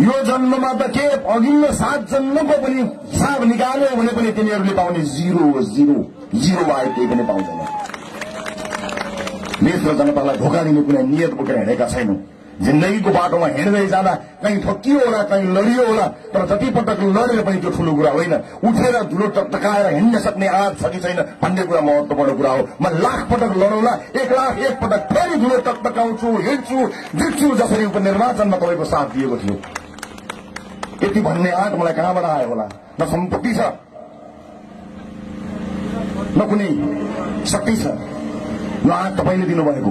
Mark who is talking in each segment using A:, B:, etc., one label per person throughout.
A: यो जन्ममा त के अघिल्लो 7 जन्मको पनि हिसाब निकाल्यो भने पनि तिनीहरूले पाउने जिरो बाहेक केही पनि पाउँदैन। देश र जनतालाई धोका दिने कुनै नियत बोकेर हिँडेका छैनौं। जिन्दगीको बाटोमा हिँड्दै जाँदा कहीँ ठोकियो होला, कहीँ लडियो होला, तर जति पटक लडेर पनि त्यो ठूलो कुरा होइन। उठेर धुलो टकटकाएर हिँड्न सक्ने आँट छ कि छैन भन्ने कुरा महत्त्वपूर्ण कुरा हो। म लाख पटक लडौँला, 1,00,001 पटक फेरि धुलो टकटकाउँछु, हिँड्छु, जित्छु, जसरी उपनिर्वाचनमा तपाईँको साथ दिएको थियो। यति भन्ने आँट मलाई कहाँबाट आयो होला? न सम्पत्ति छ, न कुनै शक्ति छ। यो आँट तपाईँले दिनुभएको,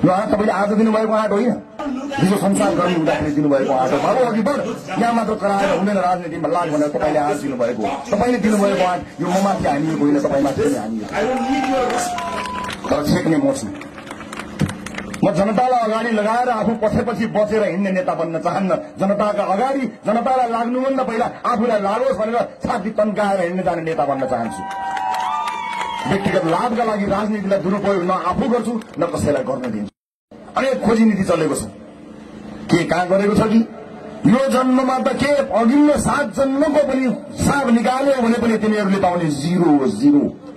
A: यो आँट तपाईँले आज दिनुभएको आँट होइन, हिजो संसार गर्नु हुँदाखेरि दिनुभएको आँट हो। बाबु अघि बढ, यहाँ मात्र कराएर हुँदैन, राजनीतिमा लाग भनेर तपाईँले आज दिनुभएको, तपाईँले दिनुभएको आँट यो ममाथि हानिएको होइन, तपाईँमाथि पनि हानिएको। तर छेक्ने म छु। म जनतालाई अगाडि लगाएर आफू पछि बचेर हिँड्ने नेता बन्न चाहन्न। जनताका अगाडि जनतालाई लाग्नुभन्दा पहिला आफूलाई लागोस् भनेर छाती तन्काएर हिँड्न जाने नेता बन्न चाहन्छु। व्यक्तिगत लाभका लागि राजनीतिलाई दुरुपयोग न आफू गर्छु न कसैलाई गर्न दिन्छु। अनेक खोजी नीति चलेको छ, के कहाँ गरेको छ कि यो जन्ममा त के अघिल्लो 7 जन्मको पनि हिसाब निकाल्यो भने पनि तिनीहरूले पाउने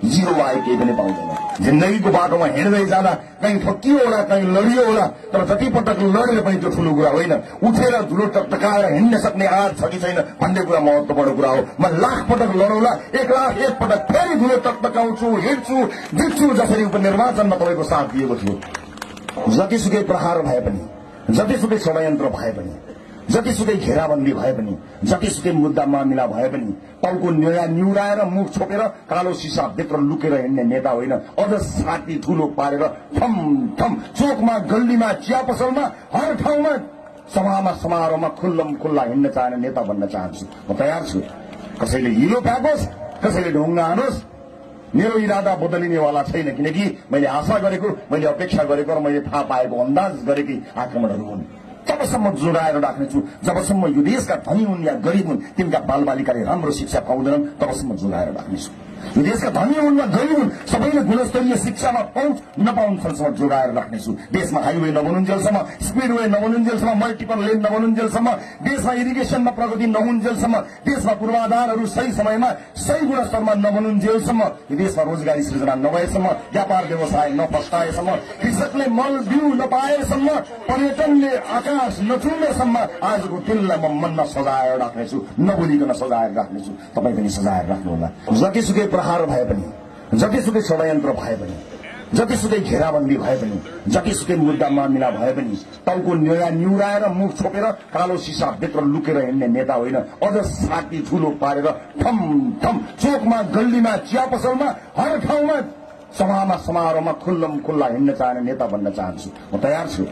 A: जिरो बाहेक केही पनि पाउँदैन। जिन्दगीको बाटोमा हिँड्दै जाँदा कहीँ ठोकियो होला, कहीँ लडियो होला, तर जति पटक लडेर पनि त्यो ठूलो कुरा होइन। उठेर धुलो टकटकाएर हिँड्न सक्ने आँट छ कि छैन भन्ने कुरा महत्त्वपूर्ण कुरा हो। म लाख पटक लडौँला, 1,00,01 पटक फेरि धुलो टकटकाउँछु, हिँड्छु, जित्छु, जसरी उपनिर्वाचनमा तपाईँको साथ दिएको थियो। जतिसुकै प्रहार भए पनि, जतिसुकै षड्यन्त्र भए पनि, जतिसुकै घेराबन्दी भए पनि, जतिसुकै मुद्दा मामिला भए पनि टाउको निउराएर मुख छोपेर कालो सिसा भित्र लुकेर हिँड्ने नेता होइन। अझ छाती ठूलो पारेर ठम ठम चोकमा, गल्लीमा, चिया पसलमा, हर ठाउँमा, सभामा, समारोहमा खुल्लम खुल्ला हिँड्न चाहने नेता बन्न चाहन्छु। म तयार छु। कसैले हिलो फ्याँकोस्, कसैले ढुङ्गा हानोस्, मेरो इरादा बदलिनेवाला छैन। किनकि मैले आशा गरेको, मैले अपेक्षा गरेको र मैले थाहा पाएको अंदाज गरेकै आक्रमणहरू हुन्। जबसम्म जोडाएर राख्नेछु, जबसम्म यो देशका धनी हुन् या गरिब हुन्, तिनका बालबालिकाले राम्रो शिक्षा पाउँदैनन्, तबसम्म जोडाएर राख्नेछु। यो देशका धनी हुन् वा गरिब हुन्, सबैले गुणस्तरीय शिक्षामा पहुँच नपाउन्जेलसम्म जोगाएर राख्नेछु। देशमा हाइवे नबनुन्जेलसम्म, स्पिडवे नबनुन्जेलसम्म, मल्टिपल लेन नबनुन्जेलसम्म, देशमा इरिगेसनमा प्रगति नहुन्जेलसम्म, देशमा पूर्वाधारहरू सही समयमा सही गुणस्तरमा नबनुन्जेलसम्म, यो देशमा रोजगारी सृजना नभएसम्म, व्यापार व्यवसाय नफस्टाएसम्म, कृषकले मल बिउ नपाएसम्म, पर्यटनले आकाश नचुम्नेसम्म आजको दिनलाई म मन्न सजाएर राख्नेछु, नबोलिकन सजाएर राख्नेछु। तपाईँ पनि सजाएर राख्नुहोला। जतिसुकै प्रहार भए पनि, जतिसुकै षड्यन्त्र भए पनि, जतिसुकै घेराबन्दी भए पनि, जतिसुकै मुद्दा मामिला भए पनि टाउको निउराएर मुख छोपेर कालो सिसा भित्र लुकेर हिँड्ने नेता होइन। अझ छाती ठूलो पारेर ठम ठम चोकमा, गल्लीमा, चिया पसलमा, हर ठाउँमा, सभामा, समारोहमा खुल्लम खुल्ला हिँड्न चाहने नेता बन्न चाहन्छु। म तयार छु।